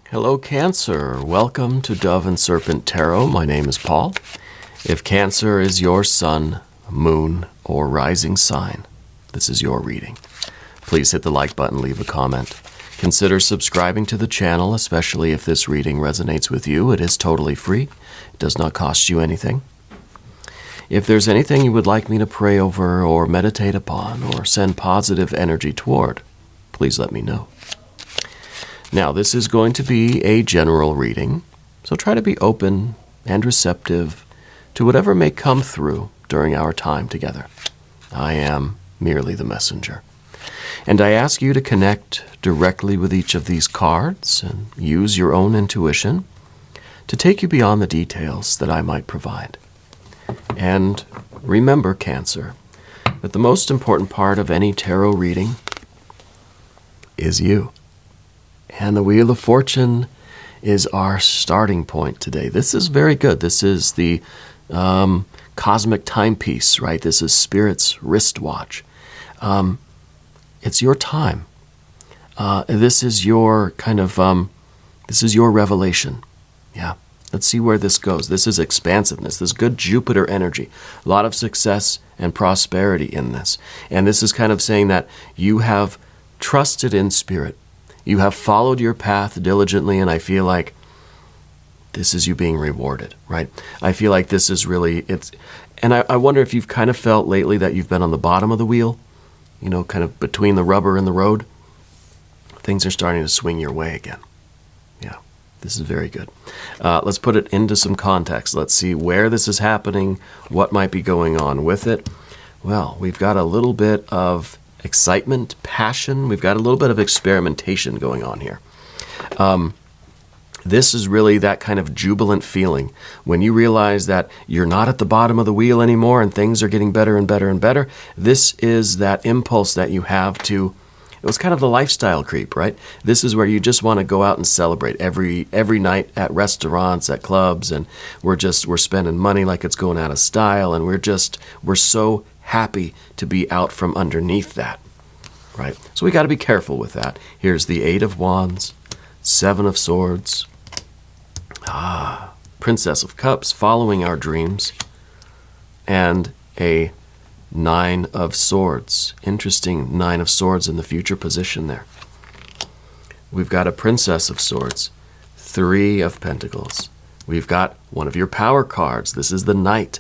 Hello, Cancer. Welcome to Dove and Serpent Tarot. My name is Paul. If Cancer is your sun, moon, or rising sign, this is your reading. Please hit the like button, leave a comment. Consider subscribing to the channel, especially if this reading resonates with you. It is totally free. It does not cost you anything. If there's anything you would like me to pray over or meditate upon or send positive energy toward, please let me know. Now, this is going to be a general reading, so try to be open and receptive to whatever may come through during our time together. I am merely the messenger. And I ask you to connect directly with each of these cards and use your own intuition to take you beyond the details that I might provide. And remember, Cancer, that the most important part of any tarot reading is you. And the Wheel of Fortune is our starting point today. This is very good. This is the cosmic timepiece, right? This is Spirit's wristwatch. It's your time. This is your this is your revelation. Yeah. Let's see where this goes. This is expansiveness. This good Jupiter energy. A lot of success and prosperity in this. And this is kind of saying that you have trusted in Spirit. You have followed your path diligently, and I feel like this is you being rewarded, right? I feel like this is really, and I wonder if you've kind of felt lately that you've been on the bottom of the wheel, you know, kind of between the rubber and the road. Things are starting to swing your way again. Yeah, this is very good. Let's put it into some context. Let's see where this is happening, what might be going on with it. Well, we've got a little bit of excitement, passion. We've got a little bit of experimentation going on here. This is really that kind of jubilant feeling when you realize that you're not at the bottom of the wheel anymore and things are getting better and better and better. This is that impulse that you have to, it was kind of the lifestyle creep, right? This is where you just want to go out and celebrate every night at restaurants, at clubs, and we're spending money like it's going out of style, and we're so happy to be out from underneath that, right? So we got to be careful with that. Here's the Eight of Wands, Seven of Swords, Princess of Cups, following our dreams, and a Nine of Swords. Interesting Nine of Swords in the future position there. We've got a Princess of Swords, Three of Pentacles. We've got one of your power cards. This is the Knight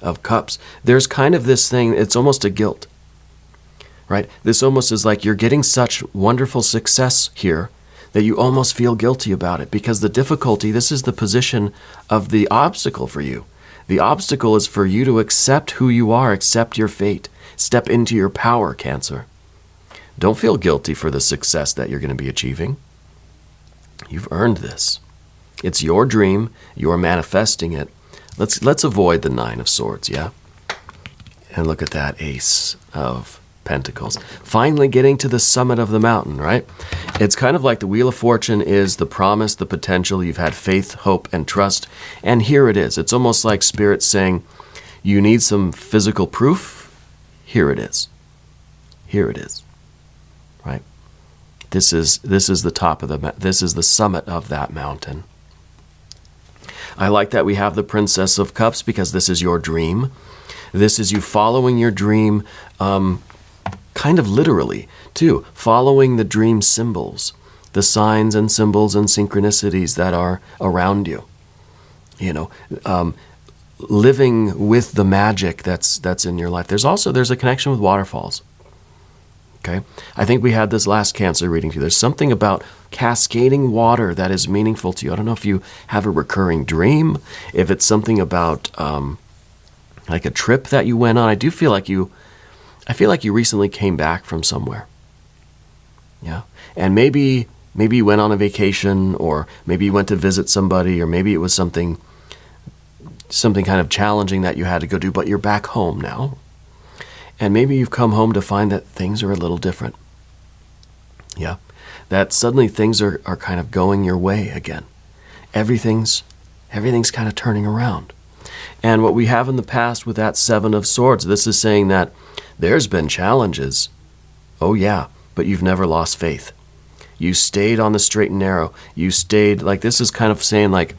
of Cups. There's kind of this thing, it's almost a guilt, right? This almost is like you're getting such wonderful success here that you almost feel guilty about it, because the difficulty, this is the position of the obstacle for you. The obstacle is for you to accept who you are, accept your fate, step into your power, Cancer. Don't feel guilty for the success that you're going to be achieving. You've earned this. It's your dream. You're manifesting it. Let's avoid the Nine of Swords, yeah? And look at that Ace of Pentacles. Finally getting to the summit of the mountain, right? It's kind of like the Wheel of Fortune is the promise, the potential. You've had faith, hope, and trust. And here it is. It's almost like Spirit saying, you need some physical proof. Here it is. Here it is. Right? This is the top of this is the summit of that mountain. I like that we have the Princess of Cups because this is your dream. This is you following your dream, kind of literally, too. Following the dream symbols, the signs and symbols and synchronicities that are around you. You know, living with the magic that's in your life. There's a connection with waterfalls. Okay, I think we had this last Cancer reading too. There's something about cascading water that is meaningful to you. I don't know if you have a recurring dream, if it's something about like a trip that you went on. I feel like you recently came back from somewhere. Yeah, and maybe you went on a vacation, or maybe you went to visit somebody, or maybe it was something kind of challenging that you had to go do, but you're back home now. And maybe you've come home to find that things are a little different. Yeah. That suddenly things are kind of going your way again. Everything's kind of turning around. And what we have in the past with that Seven of Swords, this is saying that there's been challenges. Oh yeah, but you've never lost faith. You stayed on the straight and narrow. You stayed, like, this is kind of saying, like,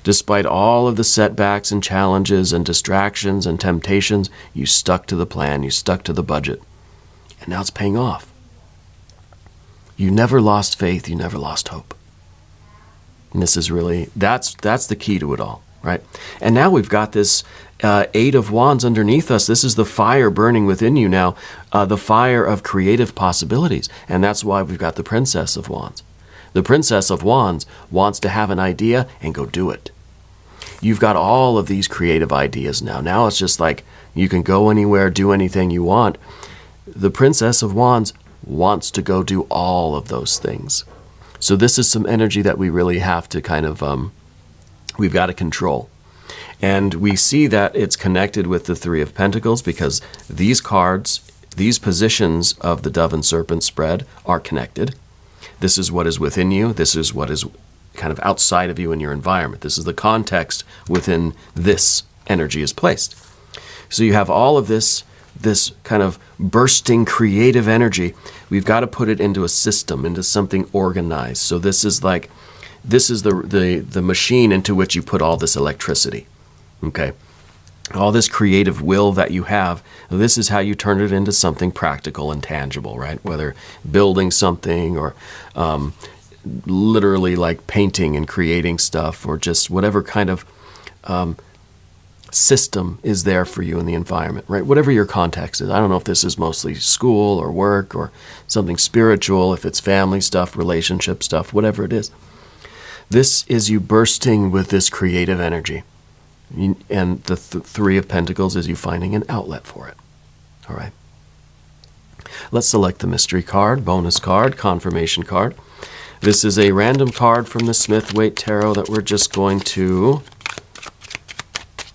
despite all of the setbacks and challenges and distractions and temptations, you stuck to the plan, you stuck to the budget. And now it's paying off. You never lost faith, you never lost hope. And this is really, that's the key to it all, right? And now we've got this Eight of Wands underneath us. This is the fire burning within you now, the fire of creative possibilities. And that's why we've got the Princess of Wands. The Princess of Wands wants to have an idea and go do it. You've got all of these creative ideas now. Now it's just like you can go anywhere, do anything you want. The Princess of Wands wants to go do all of those things. So this is some energy that we really have to kind of, we've got to control. And we see that it's connected with the Three of Pentacles because these cards, these positions of the Dove and Serpent spread are connected. This is what is within you. This is what is kind of outside of you in your environment. This is the context within this energy is placed. So you have all of this kind of bursting creative energy. We've got to put it into a system, into something organized. So this is the machine into which you put all this electricity. Okay? All this creative will that you have, this is how you turn it into something practical and tangible, right? Whether building something or literally like painting and creating stuff, or just whatever kind of system is there for you in the environment, right? Whatever your context is. I don't know if this is mostly school or work or something spiritual, if it's family stuff, relationship stuff, whatever it is. This is you bursting with this creative energy. And the Three of Pentacles is you finding an outlet for it. All right. Let's select the mystery card, bonus card, confirmation card. This is a random card from the Smith-Waite Tarot that we're just going to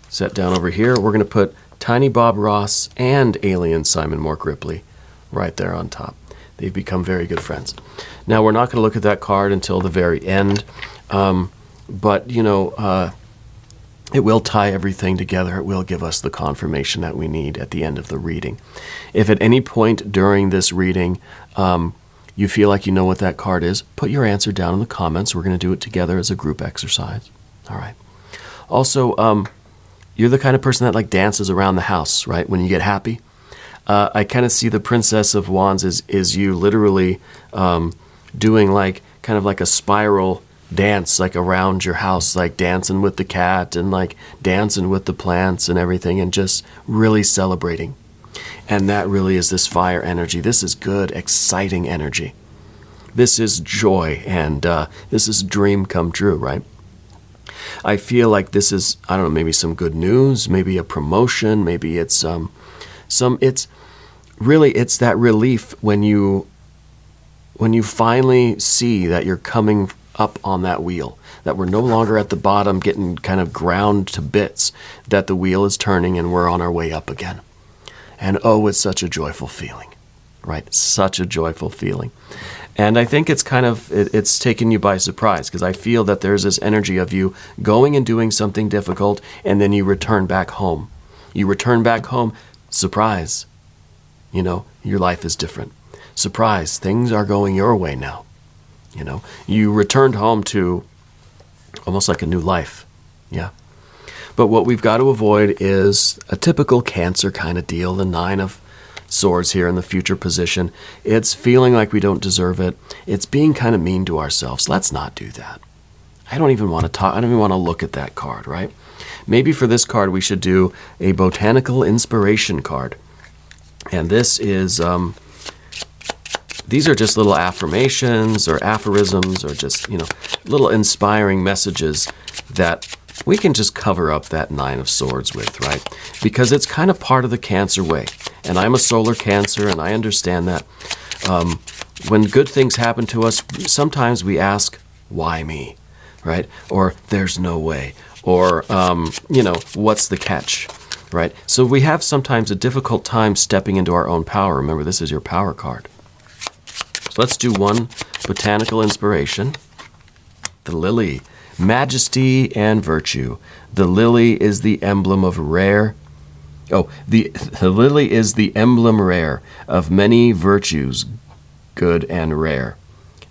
set down over here. We're going to put Tiny Bob Ross and Alien Simon Mork Ripley right there on top. They've become very good friends. Now, we're not going to look at that card until the very end, but, you know, it will tie everything together. It will give us the confirmation that we need at the end of the reading. If at any point during this reading you feel like you know what that card is, put your answer down in the comments. We're going to do it together as a group exercise. All right. Also, you're the kind of person that like dances around the house, right? When you get happy. I kind of see the Princess of Wands is you literally doing like kind of like a spiral dance, like around your house, like dancing with the cat and like dancing with the plants and everything, and just really celebrating. And that really is this fire energy. This is good, exciting energy. This is joy, and this is dream come true, right? I feel like this is, I don't know, maybe some good news, maybe a promotion, maybe it's it's that relief when you finally see that you're coming up on that wheel, that we're no longer at the bottom getting kind of ground to bits, that the wheel is turning and we're on our way up again. And oh, it's such a joyful feeling, right? Such a joyful feeling. And I think it's kind of, it's taken you by surprise, because I feel that there's this energy of you going and doing something difficult, and then you return back home. You return back home, surprise, you know, your life is different. Surprise, things are going your way now. You know, you returned home to almost like a new life. Yeah. But what we've got to avoid is a typical Cancer kind of deal, the Nine of Swords here in the future position. It's feeling like we don't deserve it. It's being kind of mean to ourselves. Let's not do that. I don't even want to talk. I don't even want to look at that card, right? Maybe for this card, we should do a botanical inspiration card. And this is, these are just little affirmations or aphorisms or just, you know, little inspiring messages that we can just cover up that Nine of Swords with, right? Because it's kind of part of the Cancer way. And I'm a solar Cancer, and I understand that. When good things happen to us, sometimes we ask, why me, right? Or there's no way. Or, you know, what's the catch, right? So we have sometimes a difficult time stepping into our own power. Remember, this is your power card. So let's do one botanical inspiration. The lily, majesty and virtue. The lily is the emblem of rare. Oh, the lily is the emblem rare of many virtues, good and rare.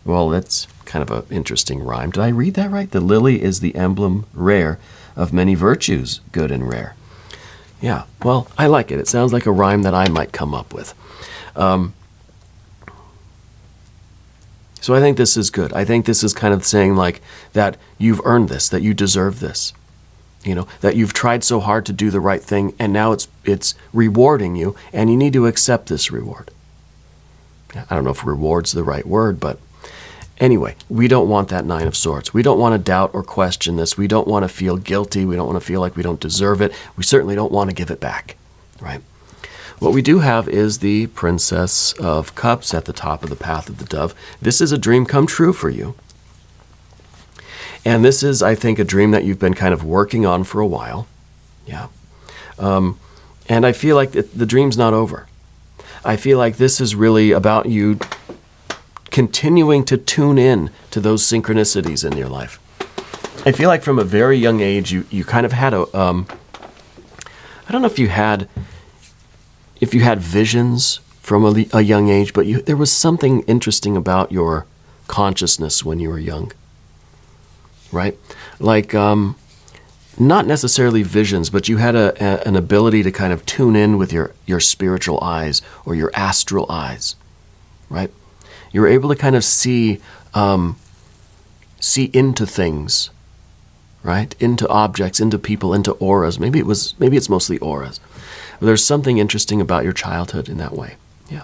Well, that's kind of an interesting rhyme. Did I read that right? The lily is the emblem rare of many virtues, good and rare. Yeah, well, I like it. It sounds like a rhyme that I might come up with. So I think this is good. I think this is kind of saying like that you've earned this, that you deserve this. You know, that you've tried so hard to do the right thing, and now it's rewarding you, and you need to accept this reward. I don't know if reward's the right word, but anyway, we don't want that Nine of Swords. We don't want to doubt or question this. We don't want to feel guilty. We don't want to feel like we don't deserve it. We certainly don't want to give it back, right? What we do have is the Princess of Cups at the top of the Path of the Dove. This is a dream come true for you. And this is, I think, a dream that you've been kind of working on for a while. Yeah. And I feel like the dream's not over. I feel like this is really about you continuing to tune in to those synchronicities in your life. I feel like from a very young age, you kind of had a, I don't know if you had visions from a young age, but there was something interesting about your consciousness when you were young. Right? Like, not necessarily visions, but you had an ability to kind of tune in with your spiritual eyes or your astral eyes, right? You were able to kind of see into things, right? Into objects, into people, into auras. Maybe it's mostly auras. But there's something interesting about your childhood in that way. Yeah.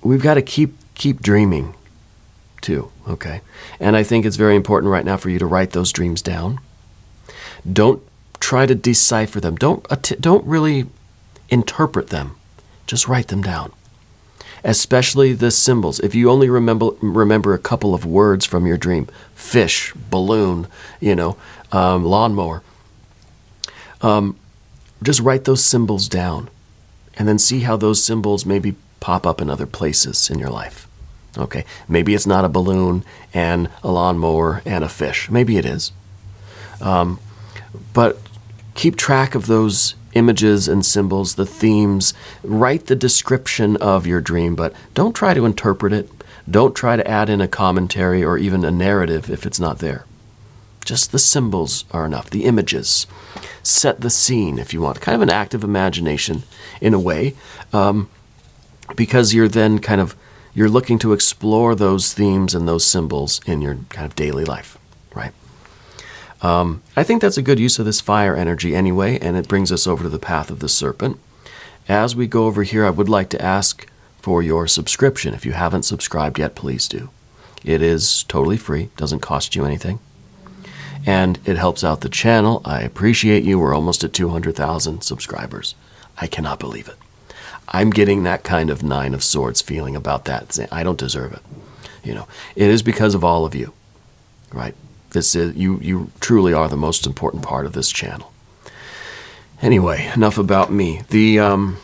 We've got to keep dreaming too, okay? And I think it's very important right now for you to write those dreams down. Don't try to decipher them. Don't really interpret them. Just write them down. Especially the symbols. If you only remember a couple of words from your dream, fish, balloon, lawnmower, just write those symbols down and then see how those symbols maybe pop up in other places in your life. Okay, maybe it's not a balloon and a lawnmower and a fish. Maybe it is. But keep track of those images and symbols, the themes. Write the description of your dream, but don't try to interpret it. Don't try to add in a commentary or even a narrative if it's not there. Just the symbols are enough, the images. Set the scene if you want. Kind of an active imagination in a way, because you're then you're looking to explore those themes and those symbols in your kind of daily life, right? I think that's a good use of this fire energy anyway, and it brings us over to the Path of the Serpent. As we go over here, I would like to ask for your subscription. If you haven't subscribed yet, please do. It is totally free, doesn't cost you anything, and it helps out the channel. I appreciate you. We're almost at 200,000 subscribers. I cannot believe it. I'm getting that kind of Nine of Swords feeling about that. Saying, I don't deserve it. It is because of all of you, right? This is you truly are the most important part of this channel. Anyway, enough about me. The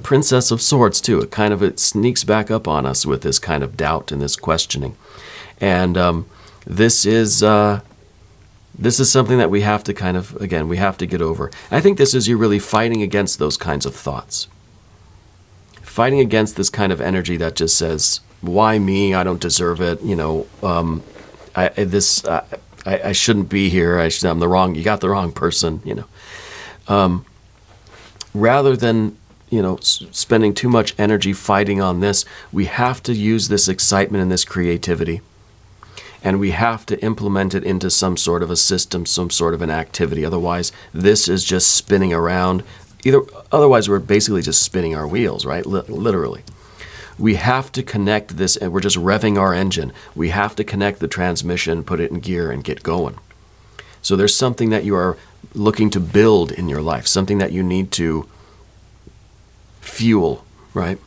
Princess of Swords too. It sneaks back up on us with this kind of doubt and this questioning, and this is something that we have to we have to get over. I think this is you really fighting against those kinds of thoughts. Fighting against this kind of energy that just says, why me? I don't deserve it. I shouldn't be here. You got the wrong person, Rather than, spending too much energy fighting on this, we have to use this excitement and this creativity. And we have to implement it into some sort of a system, some sort of an activity. Otherwise, this is just spinning around. Otherwise, we're basically just spinning our wheels, right? Literally. We have to connect this, and we're just revving our engine. We have to connect the transmission, put it in gear, and get going. So there's something that you are looking to build in your life, something that you need to fuel, right?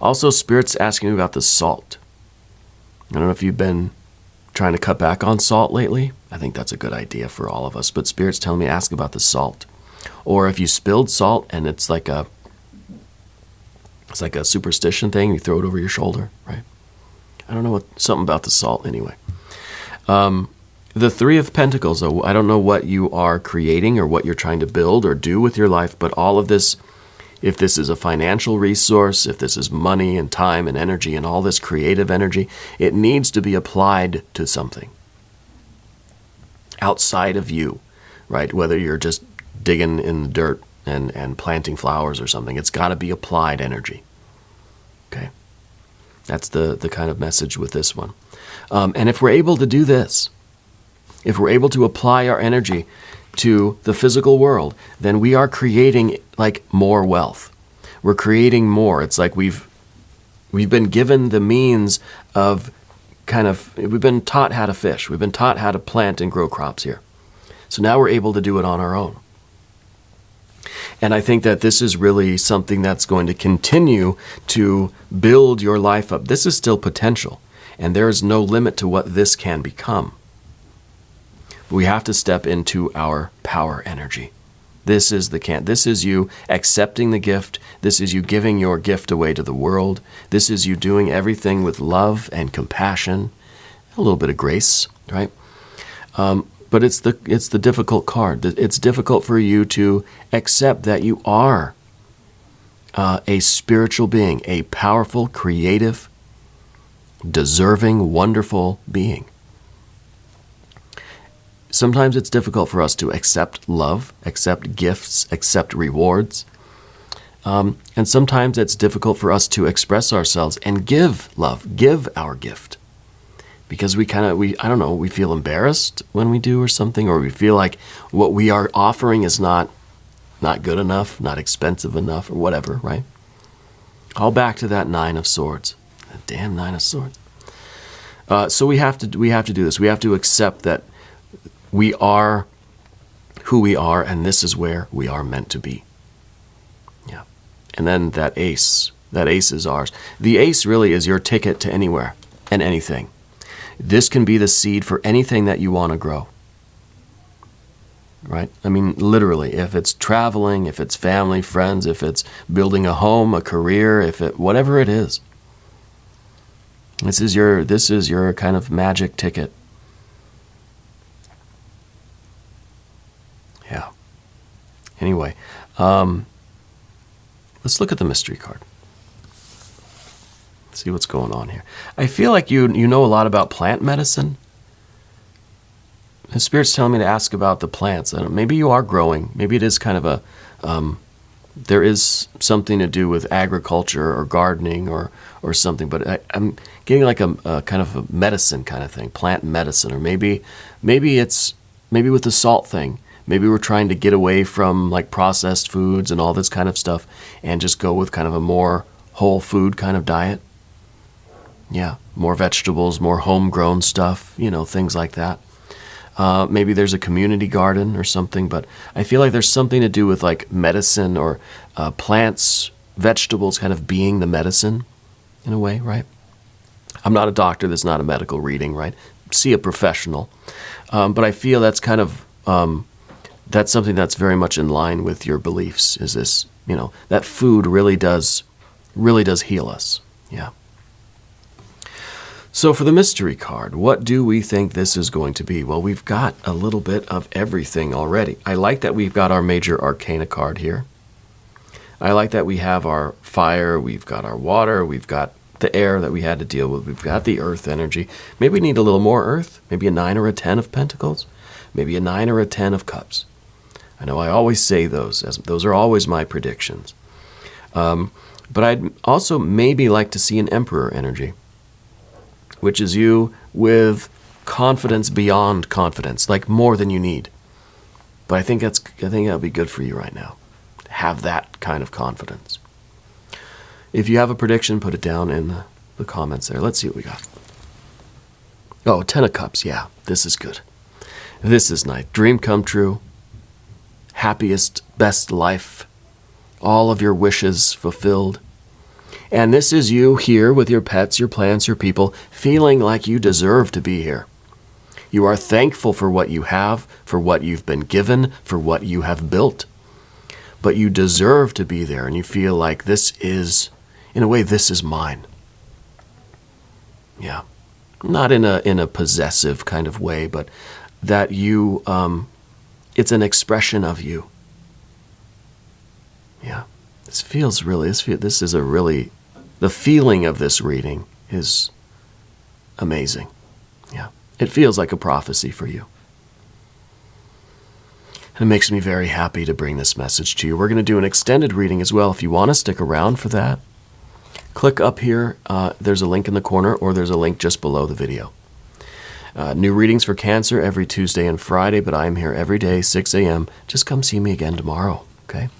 Also, Spirit's asking me about the salt. I don't know if you've been trying to cut back on salt lately. I think that's a good idea for all of us. But Spirit's telling me ask about the salt. Or if you spilled salt and it's like a superstition thing, you throw it over your shoulder, right? I don't know something about the salt anyway. The Three of Pentacles, I don't know what you are creating or what you're trying to build or do with your life, but all of this If this is a financial resource, if this is money and time and energy and all this creative energy, it needs to be applied to something outside of you, right? Whether you're just digging in the dirt and planting flowers or something, it's got to be applied energy. Okay? That's the kind of message with this one. And if we're able to do this, if we're able to apply our energy to the physical world, then we are creating like more wealth. We're creating more. It's like we've been given the means of we've been taught how to fish. We've been taught how to plant and grow crops here. So now we're able to do it on our own. And I think that this is really something that's going to continue to build your life up. This is still potential, and there is no limit to what this can become. We have to step into our power energy. This is you accepting the gift. This is you giving your gift away to the world. This is you doing everything with love and compassion, a little bit of grace, right? But it's the difficult card. It's difficult for you to accept that you are a spiritual being, a powerful, creative, deserving, wonderful being. Sometimes it's difficult for us to accept love, accept gifts, accept rewards. And sometimes it's difficult for us to express ourselves and give love, give our gift. Because we feel embarrassed when we do or something, or we feel like what we are offering is not good enough, not expensive enough, or whatever, right? All back to that 9 of Swords. That damn 9 of Swords. So we have to do this. We have to accept that we are who we are, and this is where we are meant to be. Yeah. And then that ace is ours. The ace really is your ticket to anywhere and anything. This can be the seed for anything that you want to grow. Right? I mean, literally, if it's traveling, if it's family, friends, if it's building a home, a career, whatever it is. This is your kind of magic ticket. Yeah. Anyway, let's look at the mystery card. See what's going on here. I feel like you know a lot about plant medicine. The Spirit's telling me to ask about the plants. Maybe you are growing. Maybe it is kind of there is something to do with agriculture or gardening or something. But I'm getting like a kind of a medicine kind of thing, plant medicine. Or maybe with the salt thing. Maybe we're trying to get away from like processed foods and all this kind of stuff and just go with kind of a more whole food kind of diet. Yeah, more vegetables, more homegrown stuff, things like that. Maybe there's a community garden or something, but I feel like there's something to do with like medicine or plants, vegetables kind of being the medicine in a way, right? I'm not a doctor. That's not a medical reading, right? See a professional. But I feel that's kind of, that's something that's very much in line with your beliefs, is this, that food really does heal us. Yeah. So for the mystery card, what do we think this is going to be? Well, we've got a little bit of everything already. I like that we've got our major arcana card here. I like that we have our fire, we've got our water, we've got the air that we had to deal with, we've got the earth energy. Maybe we need a little more earth, maybe a 9 or a 10 of pentacles, maybe a 9 or a 10 of cups. I know I always say those, as those are always my predictions. But I'd also maybe like to see an emperor energy, which is you with confidence beyond confidence, like more than you need. But I think that'll be good for you right now. Have that kind of confidence. If you have a prediction, put it down in the comments there. Let's see what we got. Oh, 10 of Cups. Yeah, this is good. This is nice. Dream come true. Happiest, best life. All of your wishes fulfilled. And this is you here with your pets, your plants, your people, feeling like you deserve to be here. You are thankful for what you have, for what you've been given, for what you have built. But you deserve to be there, and you feel like this is, in a way, this is mine. Yeah. Not in a possessive kind of way, but that you, it's an expression of you. Yeah. This is a really, the feeling of this reading is amazing. Yeah, it feels like a prophecy for you. And it makes me very happy to bring this message to you. We're going to do an extended reading as well. If you want to stick around for that, click up here. There's a link in the corner, or there's a link just below the video. New readings for Cancer every Tuesday and Friday, but I'm here every day, 6 a.m. Just come see me again tomorrow, okay?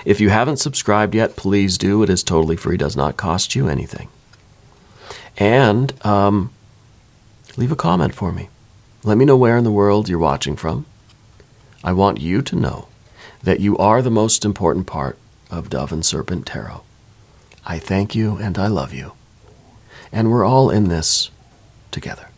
If you haven't subscribed yet, please do. It is totally free, does not cost you anything. And leave a comment for me. Let me know where in the world you're watching from. I want you to know that you are the most important part of Dove and Serpent Tarot. I thank you and I love you. And we're all in this together.